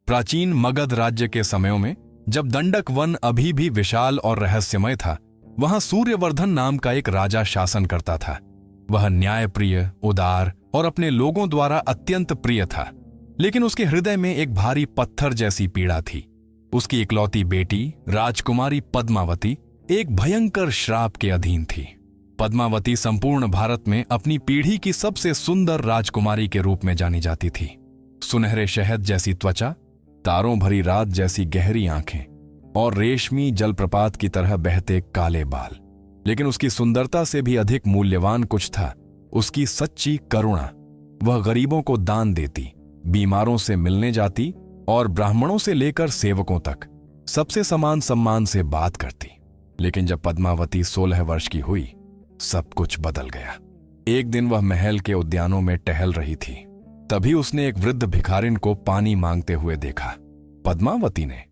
प्राचीन मगध राज्य के समयों में, जब दंडक वन अभी भी विशाल और रहस्यमय था, वहां सूर्यवर्धन नाम का एक राजा शासन करता था। वह न्यायप्रिय, उदार और अपने लोगों द्वारा अत्यंत प्रिय था। लेकिन उसके हृदय में एक भारी पत्थर जैसी पीड़ा थी। उसकी इकलौती बेटी राजकुमारी पद्मावती एक भयंकर श्राप के अधीन थी। पद्मावती संपूर्ण भारत में अपनी पीढ़ी की सबसे सुंदर राजकुमारी के रूप में जानी जाती थी। सुनहरे शहद जैसी त्वचा, तारों भरी रात जैसी गहरी आंखें और रेशमी जलप्रपात की तरह बहते काले बाल। लेकिन उसकी सुंदरता से भी अधिक मूल्यवान कुछ था, उसकी सच्ची करुणा। वह गरीबों को दान देती, बीमारों से मिलने जाती और ब्राह्मणों से लेकर सेवकों तक सबसे समान सम्मान से बात करती। लेकिन जब पद्मावती 16 वर्ष की हुई, सब कुछ बदल गया। एक दिन वह महल के उद्यानों में टहल रही थी। तभी उसने एक वृद्ध भिखारिन को पानी मांगते हुए देखा। पद्मावती ने,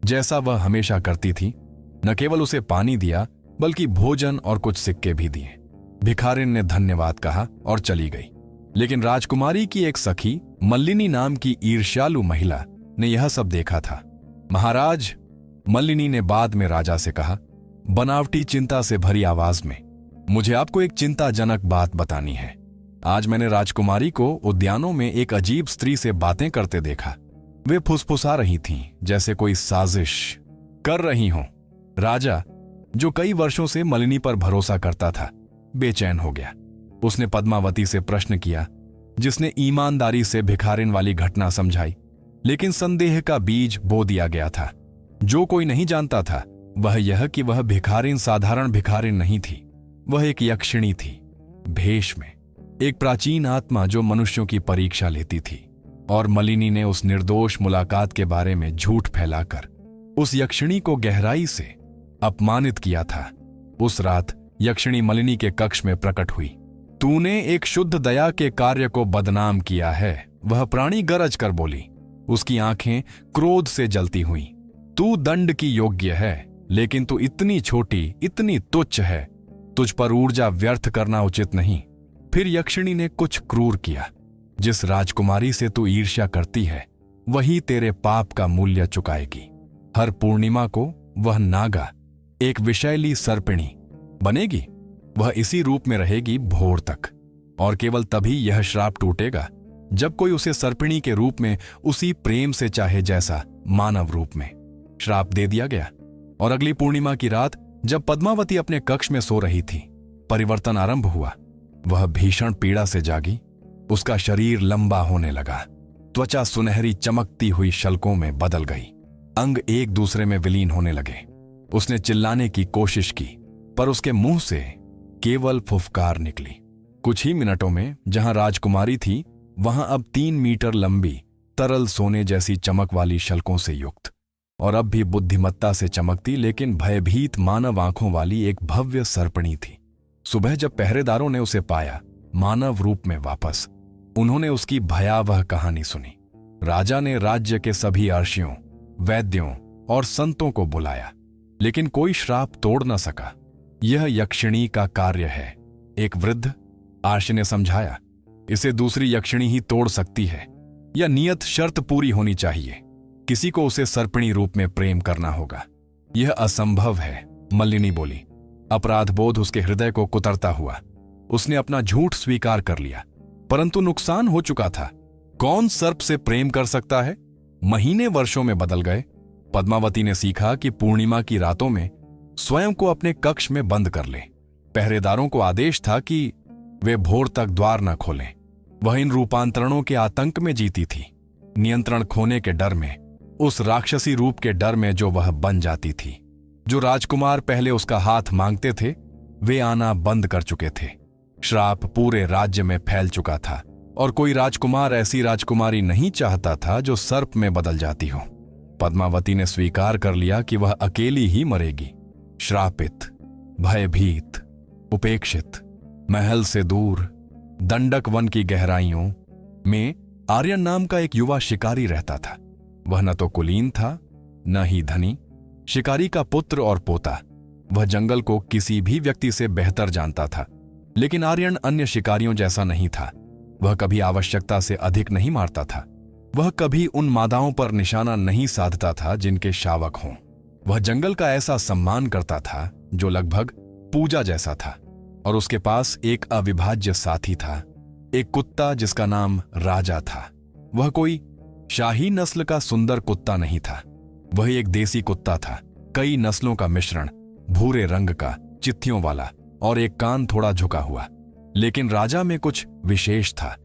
जैसा वह हमेशा करती थी, न केवल उसे पानी दिया बल्कि भोजन और कुछ सिक्के भी दिए। भिखारिन ने धन्यवाद कहा और चली गई। लेकिन राजकुमारी की एक सखी मल्लिनी नाम की ईर्ष्यालु महिला ने यह सब देखा था। महाराज, मल्लिनी ने बाद में राजा से कहा, बनावटी चिंता से भरी आवाज में, मुझे आपको एक चिंताजनक बात बतानी है। आज मैंने राजकुमारी को उद्यानों में एक अजीब स्त्री से बातें करते देखा। वे फुसफुसा रही थीं, जैसे कोई साजिश कर रही हों। राजा, जो कई वर्षों से मलिनी पर भरोसा करता था, बेचैन हो गया। उसने पद्मावती से प्रश्न किया, जिसने ईमानदारी से भिखारिन वाली घटना समझाई। लेकिन संदेह का बीज बो दिया गया था। जो कोई नहीं जानता था वह यह कि वह भिखारिन साधारण भिखारिन नहीं थी। वह एक यक्षिणी थी, भेष में, एक प्राचीन आत्मा जो मनुष्यों की परीक्षा लेती थी। और मलिनी ने उस निर्दोष मुलाकात के बारे में झूठ फैलाकर उस यक्षिणी को गहराई से अपमानित किया था। उस रात यक्षिणी मलिनी के कक्ष में प्रकट हुई। तूने एक शुद्ध दया के कार्य को बदनाम किया है, वह प्राणी गरज कर बोली। उसकी आंखें क्रोध से जलती हुईं। तू दंड की योग्य है, लेकिन तू इतनी छोटी, इतनी तुच्छ है, तुझ पर ऊर्जा व्यर्थ करना उचित नहीं। फिर यक्षिणी ने कुछ क्रूर किया। जिस राजकुमारी से तू ईर्ष्या करती है, वही तेरे पाप का मूल्य चुकाएगी। हर पूर्णिमा को वह नागा, एक विषैली सर्पिणी बनेगी। वह इसी रूप में रहेगी भोर तक। और केवल तभी यह श्राप टूटेगा जब कोई उसे सर्पिणी के रूप में उसी प्रेम से चाहे जैसा मानव रूप में। श्राप दे दिया गया। और अगली पूर्णिमा की रात जब पद्मावती अपने कक्ष में सो रही थी, परिवर्तन आरंभ हुआ। वह भीषण पीड़ा से जागी। उसका शरीर लंबा होने लगा। त्वचा सुनहरी चमकती हुई शल्कों में बदल गई। अंग एक दूसरे में विलीन होने लगे। उसने चिल्लाने की कोशिश की, पर उसके मुंह से केवल फुफकार निकली। कुछ ही मिनटों में जहां राजकुमारी थी, वहां अब 3 मीटर लंबी, तरल सोने जैसी चमक वाली शल्कों से युक्त और अब भी बुद्धिमत्ता से चमकती लेकिन भयभीत मानव आंखों वाली एक भव्य सर्पिणी थी। सुबह जब पहरेदारों ने उसे पाया मानव रूप में वापस, उन्होंने उसकी भयावह कहानी सुनी। राजा ने राज्य के सभी अर्षियों, वैद्यों और संतों को बुलाया, लेकिन कोई श्राप तोड़ न सका। यह यक्षिणी का कार्य है, एक वृद्ध आर्ष ने समझाया। इसे दूसरी यक्षिणी ही तोड़ सकती है। यह नियत शर्त पूरी होनी चाहिए। किसी को उसे सर्पिणी रूप में प्रेम करना होगा। यह असंभव है, मल्लिनी बोली। अपराधबोध उसके हृदय को कुतरता हुआ। उसने अपना झूठ स्वीकार कर लिया, परंतु नुकसान हो चुका था। कौन सर्प से प्रेम कर सकता है? महीने वर्षों में बदल गए। पद्मावती ने सीखा कि पूर्णिमा की रातों में स्वयं को अपने कक्ष में बंद कर ले। पहरेदारों को आदेश था कि वे भोर तक द्वार न खोलें। वह इन रूपांतरणों के आतंक में जीती थी, नियंत्रण खोने के डर में, उस राक्षसी रूप के डर में जो वह बन जाती थी। जो राजकुमार पहले उसका हाथ मांगते थे, वे आना बंद कर चुके थे। श्राप पूरे राज्य में फैल चुका था और कोई राजकुमार ऐसी राजकुमारी नहीं चाहता था जो सर्प में बदल जाती हो। पद्मावती ने स्वीकार कर लिया कि वह अकेली ही मरेगी। श्रापित, भयभीत, उपेक्षित, महल से दूर दंडक वन की गहराइयों में आर्यन नाम का एक युवा शिकारी रहता था। वह न तो कुलीन था, न ही धनी। शिकारी का पुत्र और पोता। वह जंगल को किसी भी व्यक्ति से बेहतर जानता था। लेकिन आर्यन अन्य शिकारियों जैसा नहीं था। वह कभी आवश्यकता से अधिक नहीं मारता था। वह कभी उन मादाओं पर निशाना नहीं साधता था जिनके शावक हों। वह जंगल का ऐसा सम्मान करता था जो लगभग पूजा जैसा था। और उसके पास एक अविभाज्य साथी था, एक कुत्ता जिसका नाम राजा था। वह कोई शाही नस्ल का सुंदर कुत्ता नहीं था, वह एक देसी कुत्ता था, कई नस्लों का मिश्रण, भूरे रंग का, चित्थियों वाला और एक कान थोड़ा झुका हुआ। लेकिन राजा में कुछ विशेष था।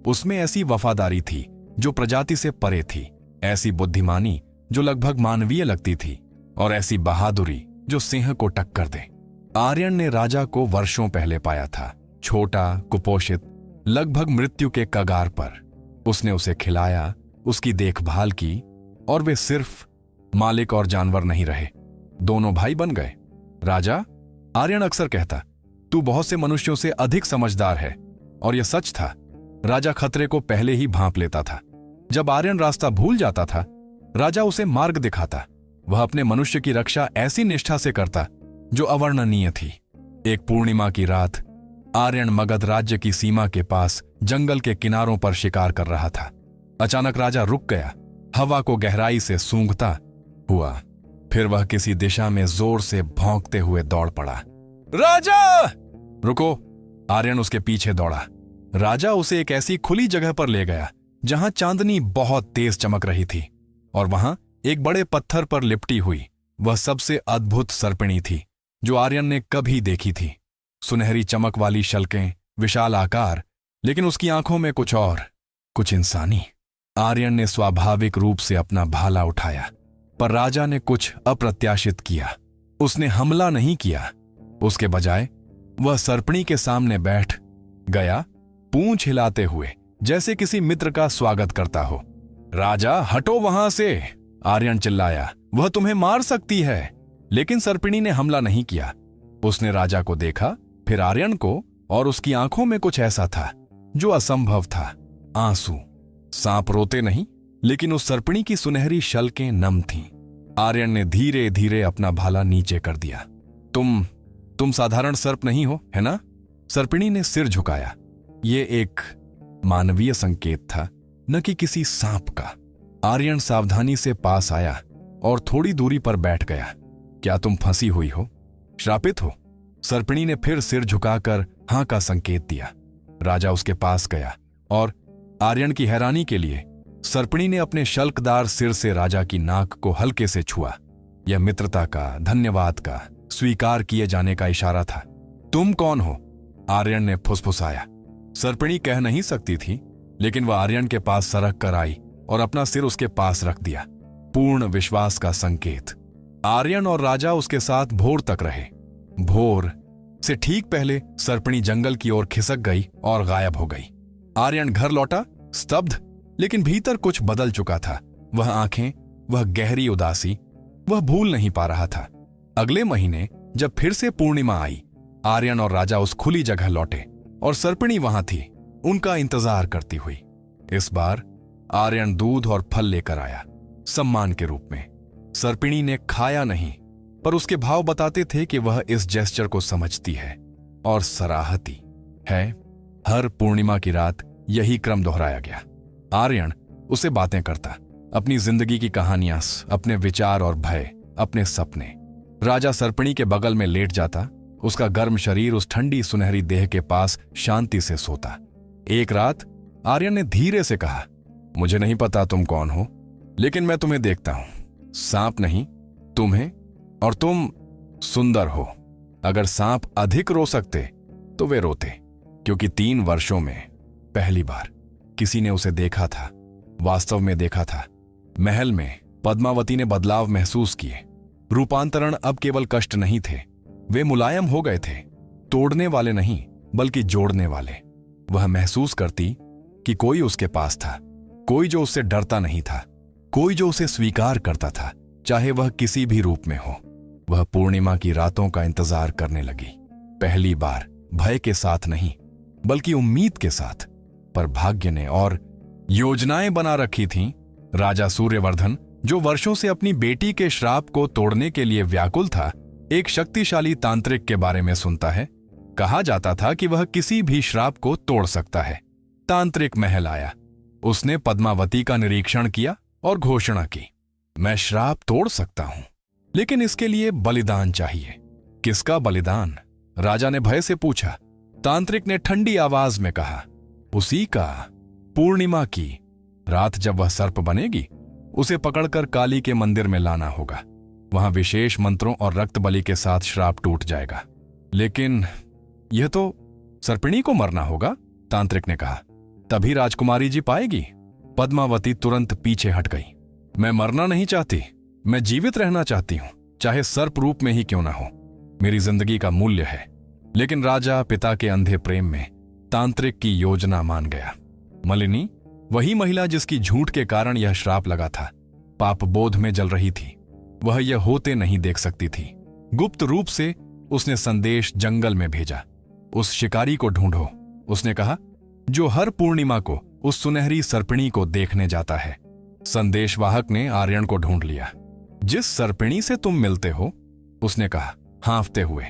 उसमें ऐसी वफादारी थी जो प्रजाति से परे थी, ऐसी बुद्धिमानी जो लगभग मानवीय लगती थी, और ऐसी बहादुरी जो सिंह को टक्कर दे। आर्यन ने राजा को वर्षों पहले पाया था, छोटा, कुपोषित, लगभग मृत्यु के कगार पर। उसने उसे खिलाया, उसकी देखभाल की, और वे सिर्फ मालिक और जानवर नहीं रहे, दोनों भाई बन गए। राजा, आर्यन अक्सर कहता, तू बहुत से मनुष्यों से अधिक समझदार है। और यह सच था। राजा खतरे को पहले ही भांप लेता था। जब आर्यन रास्ता भूल जाता था, राजा उसे मार्ग दिखाता। वह अपने मनुष्य की रक्षा ऐसी निष्ठा से करता जो अवर्णनीय थी। एक पूर्णिमा की रात आर्यन मगध राज्य की सीमा के पास जंगल के किनारों पर शिकार कर रहा था। अचानक राजा रुक गया, हवा को गहराई से सूंघता हुआ। फिर वह किसी दिशा में जोर से भौंकते हुए दौड़ पड़ा। राजा! रुको! आर्यन उसके पीछे दौड़ा। राजा उसे एक ऐसी खुली जगह पर ले गया जहां चांदनी बहुत तेज चमक रही थी, और वहां एक बड़े पत्थर पर लिपटी हुई वह सबसे अद्भुत सर्पिणी थी जो आर्यन ने कभी देखी थी। सुनहरी चमक वाली शल्कें, विशाल आकार, लेकिन उसकी आंखों में कुछ और, कुछ इंसानी। आर्यन ने स्वाभाविक रूप से अपना भाला उठाया, पर राजा ने कुछ अप्रत्याशित किया। उसने हमला नहीं किया, उसके बजाय वह सर्पिणी के सामने बैठ गया, पूंछ हिलाते हुए, जैसे किसी मित्र का स्वागत करता हो। राजा, हटो वहां से! आर्यन चिल्लाया। वह तुम्हें मार सकती है। लेकिन सर्पिणी ने हमला नहीं किया। उसने राजा को देखा, फिर आर्यन को, और उसकी आंखों में कुछ ऐसा था जो असंभव था, आंसू। सांप रोते नहीं, लेकिन उस सर्पिणी की सुनहरी शल्कें नम थीं। आर्यन ने धीरे धीरे अपना भाला नीचे कर दिया। तुम साधारण सर्प नहीं हो, है ना? सर्पिणी ने सिर झुकाया। ये एक मानवीय संकेत था, न कि किसी सांप का। आर्यन सावधानी से पास आया और थोड़ी दूरी पर बैठ गया। क्या तुम फंसी हुई हो? श्रापित हो? सर्पिणी ने फिर सिर झुकाकर हां का संकेत दिया। राजा उसके पास गया और आर्यन की हैरानी के लिए सर्पिणी ने अपने शल्कदार सिर से राजा की नाक को हल्के से छुआ। यह मित्रता का, धन्यवाद का, स्वीकार किए जाने का इशारा था। तुम कौन हो? आर्यन ने फुसफुसाया। सर्पिणी कह नहीं सकती थी, लेकिन वह आर्यन के पास सरक कर आई और अपना सिर उसके पास रख दिया। पूर्ण विश्वास का संकेत। आर्यन और राजा उसके साथ भोर तक रहे। भोर से ठीक पहले सर्पिणी जंगल की ओर खिसक गई और गायब हो गई। आर्यन घर लौटा, स्तब्ध, लेकिन भीतर कुछ बदल चुका था। वह आंखें, वह गहरी उदासी, वह भूल नहीं पा रहा था। अगले महीने जब फिर से पूर्णिमा आई, आर्यन और राजा उस खुली जगह लौटे और सर्पिणी वहां थी, उनका इंतजार करती हुई। इस बार आर्यन दूध और फल लेकर आया, सम्मान के रूप में। सर्पिणी ने खाया नहीं, पर उसके भाव बताते थे कि वह इस जेस्चर को समझती है और सराहती है। हर पूर्णिमा की रात यही क्रम दोहराया गया। आर्यन उसे बातें करता, अपनी जिंदगी की कहानियां, अपने विचार और भय, अपने सपने। राजा सर्पिणी के बगल में लेट जाता, उसका गर्म शरीर उस ठंडी सुनहरी देह के पास शांति से सोता। एक रात आर्यन ने धीरे से कहा, मुझे नहीं पता तुम कौन हो, लेकिन मैं तुम्हें देखता हूं। सांप नहीं, तुम्हें, और तुम सुंदर हो। अगर सांप अधिक रो सकते तो वे रोते, क्योंकि 3 वर्षों में पहली बार किसी ने उसे देखा था, वास्तव में देखा था। महल में पद्मावती ने बदलाव महसूस किए। रूपांतरण अब केवल कष्ट नहीं थे, वे मुलायम हो गए थे, तोड़ने वाले नहीं बल्कि जोड़ने वाले। वह महसूस करती कि कोई उसके पास था, कोई जो उससे डरता नहीं था, कोई जो उसे स्वीकार करता था, चाहे वह किसी भी रूप में हो। वह पूर्णिमा की रातों का इंतजार करने लगी, पहली बार भय के साथ नहीं बल्कि उम्मीद के साथ। पर भाग्य ने और योजनाएं बना रखी थीं। राजा सूर्यवर्धन, जो वर्षों से अपनी बेटी के श्राप को तोड़ने के लिए व्याकुल था, एक शक्तिशाली तांत्रिक के बारे में सुनता है। कहा जाता था कि वह किसी भी श्राप को तोड़ सकता है। तांत्रिक महल आया। उसने पद्मावती का निरीक्षण किया और घोषणा की, मैं श्राप तोड़ सकता हूं, लेकिन इसके लिए बलिदान चाहिए। किसका बलिदान? राजा ने भय से पूछा। तांत्रिक ने ठंडी आवाज में कहा, उसी का, पूर्णिमा की रात जब वह सर्प बनेगी, उसे पकड़कर काली के मंदिर में लाना होगा। वहां विशेष मंत्रों और रक्त बलि के साथ श्राप टूट जाएगा। लेकिन यह तो सर्पिणी को मरना होगा, तांत्रिक ने कहा। तभी राजकुमारी जी पाएगी। पद्मावती तुरंत पीछे हट गई। मैं मरना नहीं चाहती, मैं जीवित रहना चाहती हूं, चाहे सर्प रूप में ही क्यों ना हो। मेरी जिंदगी का मूल्य है। लेकिन राजा पिता के अंधे प्रेम में तांत्रिक की योजना मान गया। मलिनी, वही महिला जिसकी झूठ के कारण यह श्राप लगा था, पाप बोध में जल रही थी। वह यह होते नहीं देख सकती थी। गुप्त रूप से उसने संदेश जंगल में भेजा। उस शिकारी को ढूंढो, उसने कहा, जो हर पूर्णिमा को उस सुनहरी सर्पिणी को देखने जाता है। संदेशवाहक ने आर्यन को ढूंढ लिया। जिस सर्पिणी से तुम मिलते हो, उसने कहा हाँफते हुए,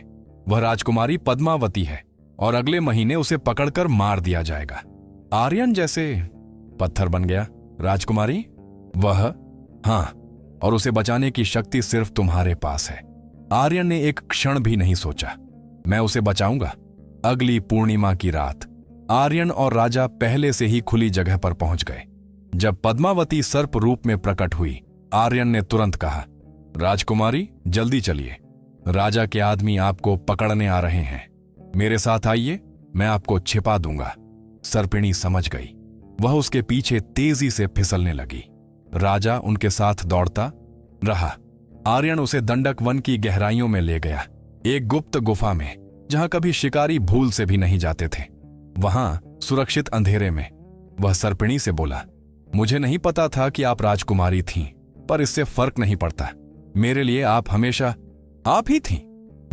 वह राजकुमारी पद्मावती है और अगले महीने उसे पकड़कर मार दिया जाएगा। आर्यन जैसे पत्थर बन गया। राजकुमारी? वह? हां, और उसे बचाने की शक्ति सिर्फ तुम्हारे पास है। आर्यन ने एक क्षण भी नहीं सोचा। मैं उसे बचाऊंगा। अगली पूर्णिमा की रात आर्यन और राजा पहले से ही खुली जगह पर पहुंच गए। जब पद्मावती सर्प रूप में प्रकट हुई, आर्यन ने तुरंत कहा, राजकुमारी जल्दी चलिए, राजा के आदमी आपको पकड़ने आ रहे हैं। मेरे साथ आइए, मैं आपको छिपा दूंगा। सर्पिणी समझ गई। वह उसके पीछे तेजी से फिसलने लगी। राजा उनके साथ दौड़ता रहा। आर्यन उसे दंडक वन की गहराइयों में ले गया, एक गुप्त गुफा में जहां कभी शिकारी भूल से भी नहीं जाते थे। वहां सुरक्षित अंधेरे में वह सर्पिणी से बोला, मुझे नहीं पता था कि आप राजकुमारी थीं, पर इससे फर्क नहीं पड़ता। मेरे लिए आप हमेशा आप ही थीं।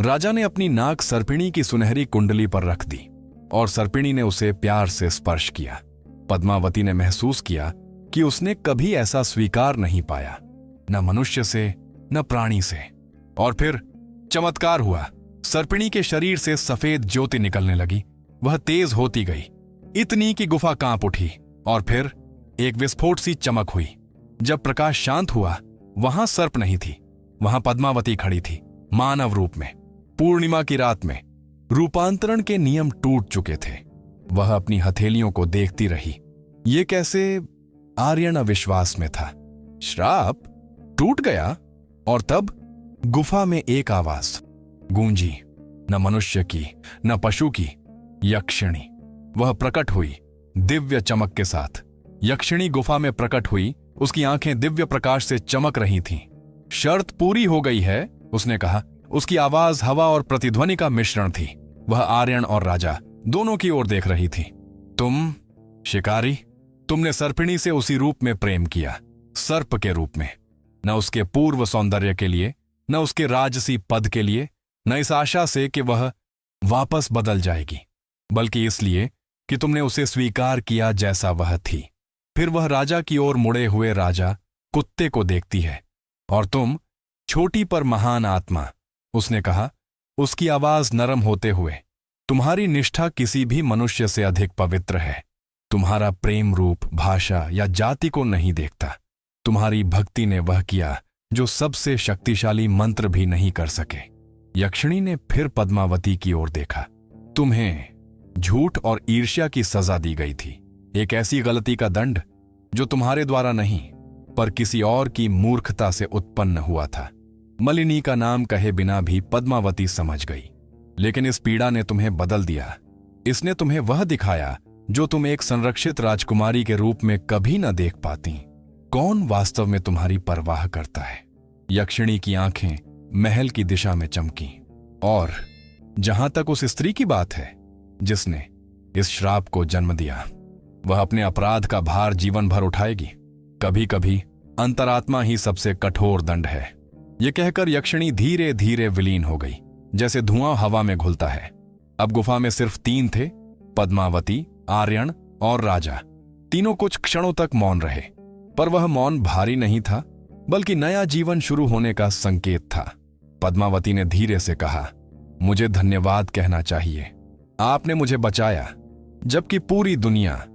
राजा ने अपनी नाक सर्पिणी की सुनहरी कुंडली पर रख दी और सर्पिणी ने उसे प्यार से स्पर्श किया। पद्मावती ने महसूस किया कि उसने कभी ऐसा स्वीकार नहीं पाया, न मनुष्य से न प्राणी से। और फिर चमत्कार हुआ। सर्पिणी के शरीर से सफेद ज्योति निकलने लगी। वह तेज होती गई, इतनी कि गुफा कांप उठी, और फिर एक विस्फोट सी चमक हुई। जब प्रकाश शांत हुआ, वहां सर्प नहीं थी, वहां पद्मावती खड़ी थी, मानव रूप में। पूर्णिमा की रात में रूपांतरण के नियम टूट चुके थे। वह अपनी हथेलियों को देखती रही। ये कैसे? आर्यन अविश्वास में था। श्राप टूट गया। और तब गुफा में एक आवाज गूंजी, न मनुष्य की न पशु की, यक्षिणी। वह प्रकट हुई दिव्य चमक के साथ। यक्षिणी गुफा में प्रकट हुई, उसकी आंखें दिव्य प्रकाश से चमक रही थीं। शर्त पूरी हो गई है, उसने कहा। उसकी आवाज हवा और प्रतिध्वनि का मिश्रण थी। वह आर्यन और राजा दोनों की ओर देख रही थी। तुम शिकारी, तुमने सर्पिणी से उसी रूप में प्रेम किया, सर्प के रूप में। न उसके पूर्व सौंदर्य के लिए, न उसके राजसी पद के लिए, न इस आशा से कि वह वापस बदल जाएगी, बल्कि इसलिए कि तुमने उसे स्वीकार किया जैसा वह थी। फिर वह राजा की ओर मुड़े हुए राजा कुत्ते को देखती है। और तुम छोटी पर महान आत्मा, उसने कहा, उसकी आवाज नरम होते हुए, तुम्हारी निष्ठा किसी भी मनुष्य से अधिक पवित्र है। तुम्हारा प्रेम रूप, भाषा या जाति को नहीं देखता। तुम्हारी भक्ति ने वह किया जो सबसे शक्तिशाली मंत्र भी नहीं कर सके। यक्षिणी ने फिर पद्मावती की ओर देखा। तुम्हें झूठ और ईर्ष्या की सजा दी गई थी, एक ऐसी गलती का दंड जो तुम्हारे द्वारा नहीं, पर किसी और की मूर्खता से उत्पन्न हुआ था। मलिनी का नाम कहे बिना भी पद्मावती समझ गई। लेकिन इस पीड़ा ने तुम्हें बदल दिया। इसने तुम्हें वह दिखाया जो तुम एक संरक्षित राजकुमारी के रूप में कभी न देख पाती। कौन वास्तव में तुम्हारी परवाह करता है? यक्षिणी की आंखें महल की दिशा में चमकी। और जहां तक उस स्त्री की बात है जिसने इस श्राप को जन्म दिया, वह अपने अपराध का भार जीवन भर उठाएगी। कभी कभी अंतरात्मा ही सबसे कठोर दंड है। यह कहकर यक्षिणी धीरे धीरे विलीन हो गई, जैसे धुआं हवा में घुलता है। अब गुफा में सिर्फ 3 थे, पद्मावती, आर्यन और राजा। तीनों कुछ क्षणों तक मौन रहे, पर वह मौन भारी नहीं था, बल्कि नया जीवन शुरू होने का संकेत था। पद्मावती ने धीरे से कहा, मुझे धन्यवाद कहना चाहिए। आपने मुझे बचाया, जबकि पूरी दुनिया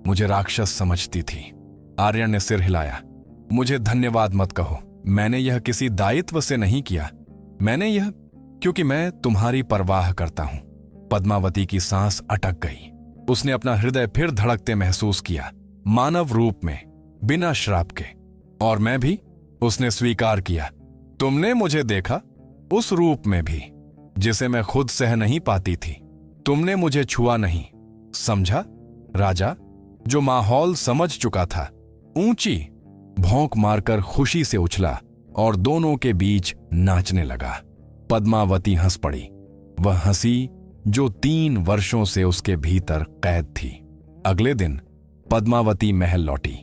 मुझे राक्षस समझती थी। आर्यन ने सिर हिलाया। मुझे धन्यवाद मत कहो, मैंने यह किसी दायित्व से नहीं किया। मैंने यह क्योंकि मैं तुम्हारी परवाह करता हूं। पद्मावती की सांस अटक गई। उसने अपना हृदय फिर धड़कते महसूस किया, मानव रूप में, बिना श्राप के। और मैं भी, उसने स्वीकार किया। तुमने मुझे देखा, उस रूप में भी जिसे मैं खुद सह नहीं पाती थी। तुमने मुझे छुआ नहीं, समझा? राजा, जो माहौल समझ चुका था, ऊंची भौंक मारकर खुशी से उछला और दोनों के बीच नाचने लगा। पद्मावती हंस पड़ी, वह हंसी जो 3 वर्षों से उसके भीतर कैद थी। अगले दिन पद्मावती महल लौटी।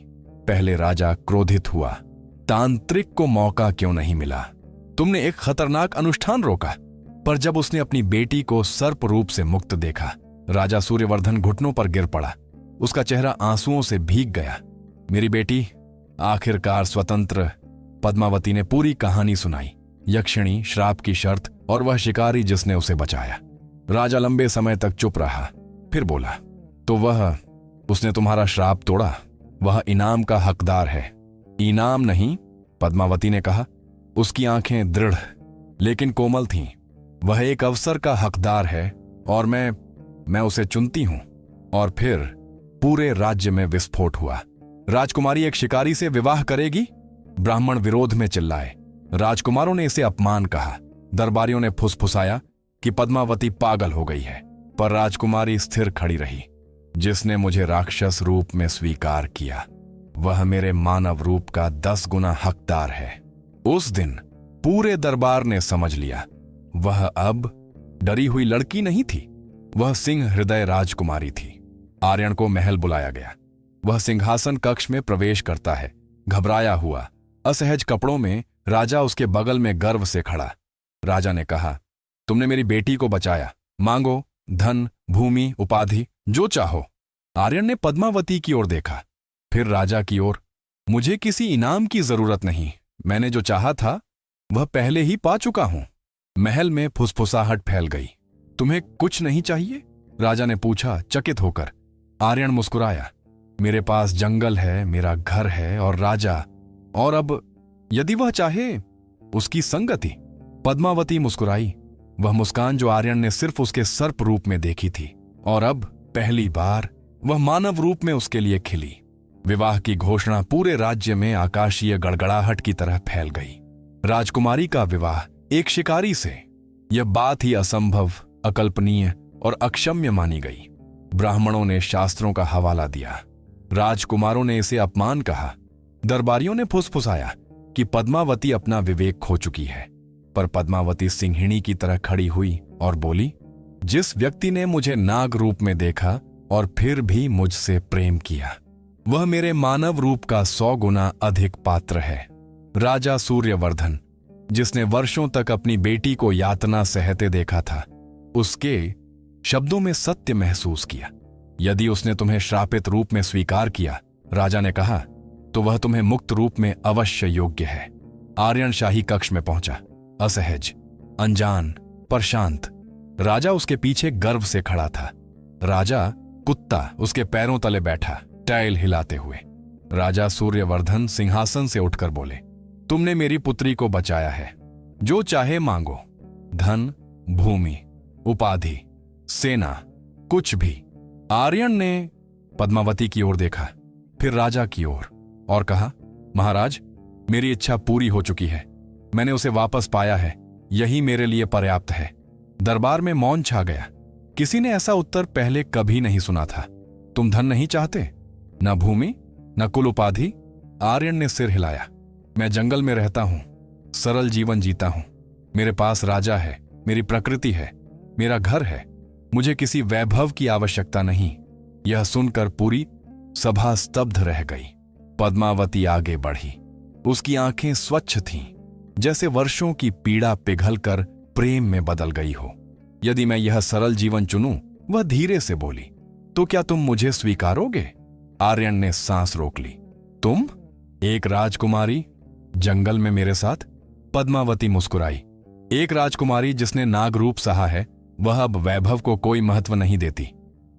पहले राजा क्रोधित हुआ। तांत्रिक को मौका क्यों नहीं मिला? तुमने एक खतरनाक अनुष्ठान रोका। पर जब उसने अपनी बेटी को सर्प रूप से मुक्त देखा, राजा सूर्यवर्धन घुटनों पर गिर पड़ा। उसका चेहरा आंसुओं से भीग गया। मेरी बेटी आखिरकार स्वतंत्र। पद्मावती ने पूरी कहानी सुनाई, यक्षिणी, श्राप की शर्त और वह शिकारी जिसने उसे बचाया। राजा लंबे समय तक चुप रहा, फिर बोला, तो उसने तुम्हारा श्राप तोड़ा। वह इनाम का हकदार है। इनाम नहीं, पद्मावती ने कहा। उसकी आंखें दृढ़ लेकिन कोमल थीं। वह एक अवसर का हकदार है और मैं उसे चुनती हूं। और फिर पूरे राज्य में विस्फोट हुआ। राजकुमारी एक शिकारी से विवाह करेगी? ब्राह्मण विरोध में चिल्लाए। राजकुमारों ने इसे अपमान कहा। दरबारियों ने फुसफुसाया कि पद्मावती पागल हो गई है। पर राजकुमारी स्थिर खड़ी रही। जिसने मुझे राक्षस रूप में स्वीकार किया, वह मेरे मानव रूप का 10 गुना हकदार है। उस दिन पूरे दरबार ने समझ लिया, वह अब डरी हुई लड़की नहीं थी, वह सिंह हृदय राजकुमारी थी। आर्यन को महल बुलाया गया। वह सिंहासन कक्ष में प्रवेश करता है, घबराया हुआ, असहज कपड़ों में। राजा उसके बगल में गर्व से खड़ा। राजा ने कहा, तुमने मेरी बेटी को बचाया, मांगो धन, भूमि, उपाधि, जो चाहो। आर्यन ने पद्मावती की ओर देखा, फिर राजा की ओर। मुझे किसी इनाम की जरूरत नहीं, मैंने जो चाहा था वह पहले ही पा चुका हूं। महल में फुसफुसाहट फैल गई। तुम्हें कुछ नहीं चाहिए? राजा ने पूछा चकित होकर। आर्यन मुस्कुराया। मेरे पास जंगल है, मेरा घर है और राजा, और अब यदि वह चाहे उसकी संगति। पद्मावती मुस्कुराई, वह मुस्कान जो आर्यन ने सिर्फ उसके सर्प रूप में देखी थी, और अब पहली बार वह मानव रूप में उसके लिए खिली। विवाह की घोषणा पूरे राज्य में आकाशीय गड़गड़ाहट की तरह फैल गई। राजकुमारी का विवाह एक शिकारी से, यह बात ही असंभव, अकल्पनीय और अक्षम्य मानी गई। ब्राह्मणों ने शास्त्रों का हवाला दिया, राजकुमारों ने इसे अपमान कहा। दरबारियों ने फुसफुसाया कि पद्मावती अपना विवेक खो चुकी है। पर पद्मावती सिंहिणी की तरह खड़ी हुई और बोली, जिस व्यक्ति ने मुझे नाग रूप में देखा और फिर भी मुझसे प्रेम किया, वह मेरे मानव रूप का 100 गुना अधिक पात्र है। राजा सूर्यवर्धन, जिसने वर्षों तक अपनी बेटी को यातना सहते देखा था, उसके शब्दों में सत्य महसूस किया। यदि उसने तुम्हें श्रापित रूप में स्वीकार किया, राजा ने कहा, तो वह तुम्हें मुक्त रूप में अवश्य योग्य है। आर्यन शाही कक्ष में पहुंचा, असहज, अनजान पर शांत। राजा उसके पीछे गर्व से खड़ा था। राजा कुत्ता उसके पैरों तले बैठा, टैल हिलाते हुए। राजा सूर्यवर्धन सिंहासन से उठकर बोले, तुमने मेरी पुत्री को बचाया है, जो चाहे मांगो, धन, भूमि, उपाधि, सेना, कुछ भी। आर्यन ने पद्मावती की ओर देखा, फिर राजा की ओर, और कहा, महाराज, मेरी इच्छा पूरी हो चुकी है। मैंने उसे वापस पाया है, यही मेरे लिए पर्याप्त है। दरबार में मौन छा गया। किसी ने ऐसा उत्तर पहले कभी नहीं सुना था। तुम धन नहीं चाहते? न भूमि, न कुल उपाधि? आर्यन ने सिर हिलाया। मैं जंगल में रहता हूं, सरल जीवन जीता हूं। मेरे पास राजा है, मेरी प्रकृति है, मेरा घर है। मुझे किसी वैभव की आवश्यकता नहीं। यह सुनकर पूरी सभा स्तब्ध रह गई। पद्मावती आगे बढ़ी। उसकी आंखें स्वच्छ थीं, जैसे वर्षों की पीड़ा पिघलकर प्रेम में बदल गई हो। यदि मैं यह सरल जीवन चुनूं, वह धीरे से बोली, तो क्या तुम मुझे स्वीकारोगे? आर्यन ने सांस रोक ली। तुम, एक राजकुमारी, जंगल में मेरे साथ? पद्मावती मुस्कुराई। एक राजकुमारी जिसने नाग रूप सहा है, वह अब वैभव को कोई महत्व नहीं देती।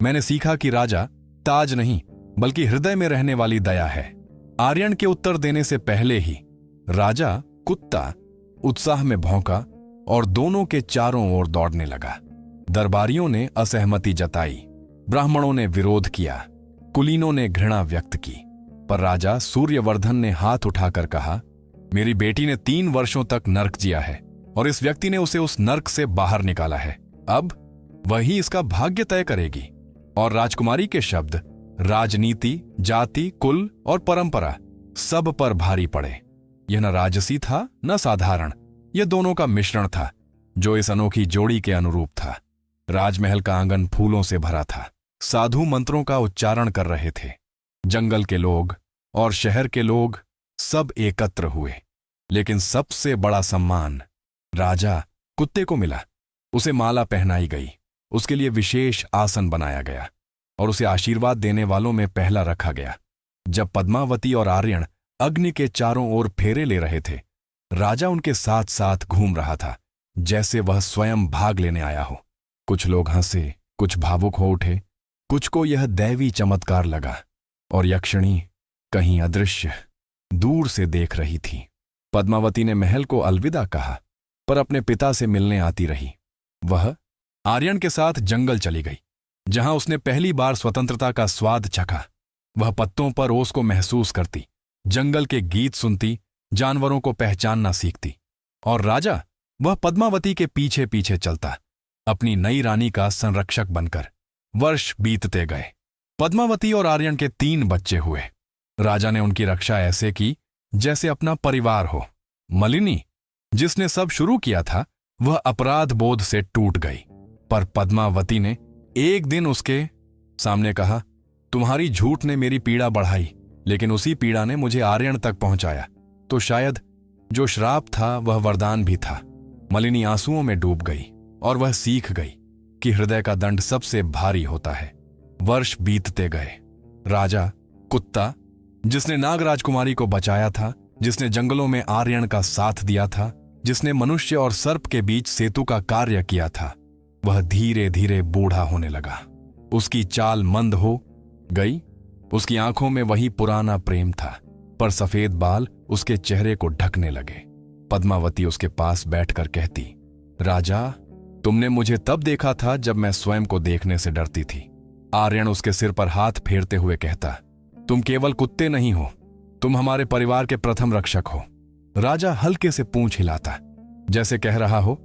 मैंने सीखा कि राजा ताज नहीं, बल्कि हृदय में रहने वाली दया है। आर्यन के उत्तर देने से पहले ही राजा कुत्ता उत्साह में भौंका और दोनों के चारों ओर दौड़ने लगा। दरबारियों ने असहमति जताई, ब्राह्मणों ने विरोध किया, कुलीनों ने घृणा व्यक्त की, पर राजा सूर्यवर्धन ने हाथ उठाकर कहा, मेरी बेटी ने 3 वर्षों तक नर्क जिया है और इस व्यक्ति ने उसे उस नर्क से बाहर निकाला है। अब वही इसका भाग्य तय करेगी। और राजकुमारी के शब्द राजनीति, जाति, कुल और परंपरा सब पर भारी पड़े। यह न राजसी था न साधारण, यह दोनों का मिश्रण था जो इस अनोखी जोड़ी के अनुरूप था। राजमहल का आंगन फूलों से भरा था, साधु मंत्रों का उच्चारण कर रहे थे। जंगल के लोग और शहर के लोग सब एकत्र हुए, लेकिन सबसे बड़ा सम्मान राजा कुत्ते को मिला। उसे माला पहनाई गई, उसके लिए विशेष आसन बनाया गया और उसे आशीर्वाद देने वालों में पहला रखा गया। जब पद्मावती और आर्यन अग्नि के चारों ओर फेरे ले रहे थे, राजा उनके साथ साथ घूम रहा था, जैसे वह स्वयं भाग लेने आया हो। कुछ लोग हंसे, कुछ भावुक हो उठे, कुछ को यह दैवी चमत्कार लगा और यक्षिणी कहीं अदृश्य दूर से देख रही थी। पद्मावती ने महल को अलविदा कहा, पर अपने पिता से मिलने आती रही। वह आर्यन के साथ जंगल चली गई, जहां उसने पहली बार स्वतंत्रता का स्वाद चखा। वह पत्तों पर ओस को महसूस करती, जंगल के गीत सुनती, जानवरों को पहचानना सीखती। और राजा, वह पद्मावती के पीछे पीछे चलता, अपनी नई रानी का संरक्षक बनकर। वर्ष बीतते गए। पद्मावती और आर्यन के 3 बच्चे हुए। राजा ने उनकी रक्षा ऐसे की जैसे अपना परिवार हो। मलिनी, जिसने सब शुरू किया था, वह अपराध बोध से टूट गई, पर पद्मावती ने एक दिन उसके सामने कहा, तुम्हारी झूठ ने मेरी पीड़ा बढ़ाई, लेकिन उसी पीड़ा ने मुझे आर्यन तक पहुंचाया, तो शायद जो श्राप था वह वरदान भी था। मलिनी आंसुओं में डूब गई और वह सीख गई कि हृदय का दंड सबसे भारी होता है। वर्ष बीतते गए। राजा कुत्ता, जिसने नाग राजकुमारी को बचाया था, जिसने जंगलों में आर्यन का साथ दिया था, जिसने मनुष्य और सर्प के बीच सेतु का कार्य किया था, वह धीरे धीरे बूढ़ा होने लगा। उसकी चाल मंद हो गई, उसकी आंखों में वही पुराना प्रेम था, पर सफेद बाल उसके चेहरे को ढकने लगे। पद्मावती उसके पास बैठकर कहती, राजा, तुमने मुझे तब देखा था जब मैं स्वयं को देखने से डरती थी। आर्यन उसके सिर पर हाथ फेरते हुए कहता, तुम केवल कुत्ते नहीं हो, तुम हमारे परिवार के प्रथम रक्षक हो। राजा हल्के से पूंछ हिलाता, जैसे कह रहा हो,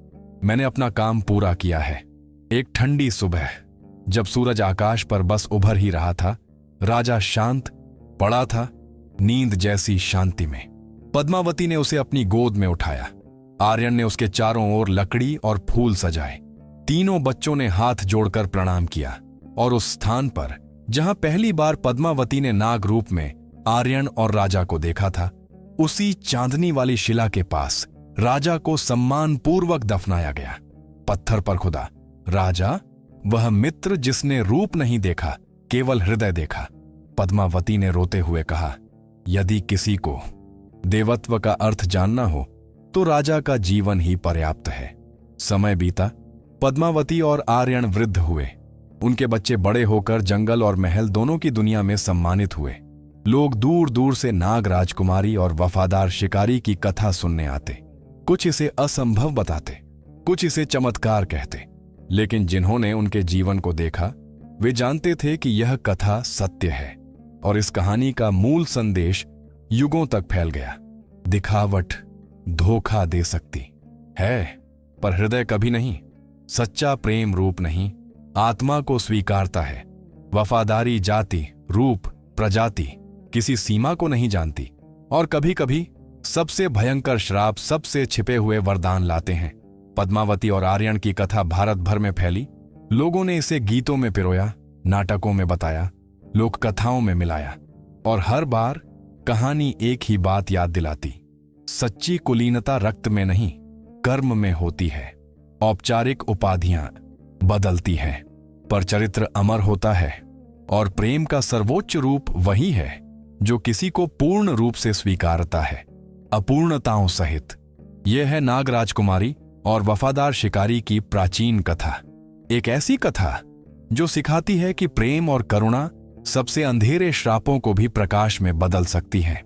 मैंने अपना काम पूरा किया है। एक ठंडी सुबह, जब सूरज आकाश पर बस उभर ही रहा था, राजा शांत पड़ा था, नींद जैसी शांति में। पद्मावती ने उसे अपनी गोद में उठाया। आर्यन ने उसके चारों ओर लकड़ी और फूल सजाए। तीनों बच्चों ने हाथ जोड़कर प्रणाम किया और उस स्थान पर जहां पहली बार पद्मावती ने नाग रूप में आर्यन और राजा को देखा था, उसी चांदनी वाली शिला के पास राजा को सम्मानपूर्वक दफनाया गया। पत्थर पर खुदा, राजा, वह मित्र जिसने रूप नहीं देखा, केवल हृदय देखा। पद्मावती ने रोते हुए कहा, यदि किसी को देवत्व का अर्थ जानना हो तो राजा का जीवन ही पर्याप्त है। समय बीता, पद्मावती और आर्यन वृद्ध हुए। उनके बच्चे बड़े होकर जंगल और महल दोनों की दुनिया में सम्मानित हुए। लोग दूर दूर से नाग राजकुमारी और वफादार शिकारी की कथा सुनने आते। कुछ इसे असंभव बताते, कुछ इसे चमत्कार कहते, लेकिन जिन्होंने उनके जीवन को देखा वे जानते थे कि यह कथा सत्य है और इस कहानी का मूल संदेश युगों तक फैल गया। दिखावट धोखा दे सकती है, पर हृदय कभी नहीं। सच्चा प्रेम रूप नहीं, आत्मा को स्वीकारता है। वफादारी जाति, रूप, प्रजाति किसी सीमा को नहीं जानती। और कभी कभी सबसे भयंकर श्राप सबसे छिपे हुए वरदान लाते हैं। पद्मावती और आर्यन की कथा भारत भर में फैली। लोगों ने इसे गीतों में पिरोया, नाटकों में बताया, लोक कथाओं में मिलाया, और हर बार कहानी एक ही बात याद दिलाती, सच्ची कुलीनता रक्त में नहीं, कर्म में होती है। औपचारिक उपाधियां बदलती हैं, पर चरित्र अमर होता है। और प्रेम का सर्वोच्च रूप वही है जो किसी को पूर्ण रूप से स्वीकारता है, अपूर्णताओं सहित। यह है नाग राजकुमारी और वफादार शिकारी की प्राचीन कथा। एक ऐसी कथा जो सिखाती है कि प्रेम और करुणा सबसे अंधेरे श्रापों को भी प्रकाश में बदल सकती हैं।